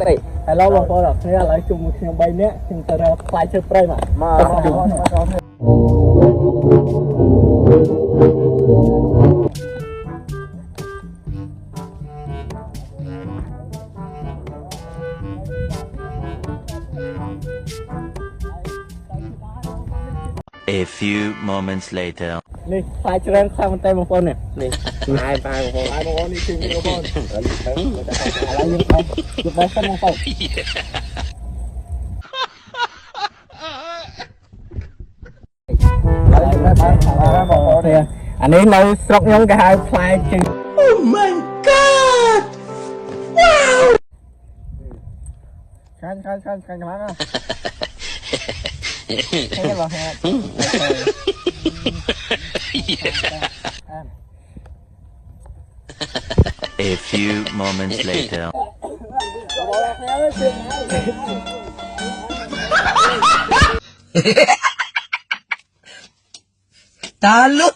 Hello បងប្អូនអរគ្នាឥឡូវជុំមួយខ្ញុំ3នាក់ខ្ញុំទៅរកផ្លែឈើព្រៃមក A few moments later នេះផ្លែច្រើនខ្លាំងមែនតើបងប្អូននេះបាយបងប្អូននេះគឺបងប្អូនឥឡូវយើងទៅយកបាយសិនបងប្អូនអានេះនៅស្រុកខ្ញុំគេហៅផ្លែជើង Oh my god wow ខានខ្លាំងណាស់ Thế vào hạt. A few moments later Ta luôn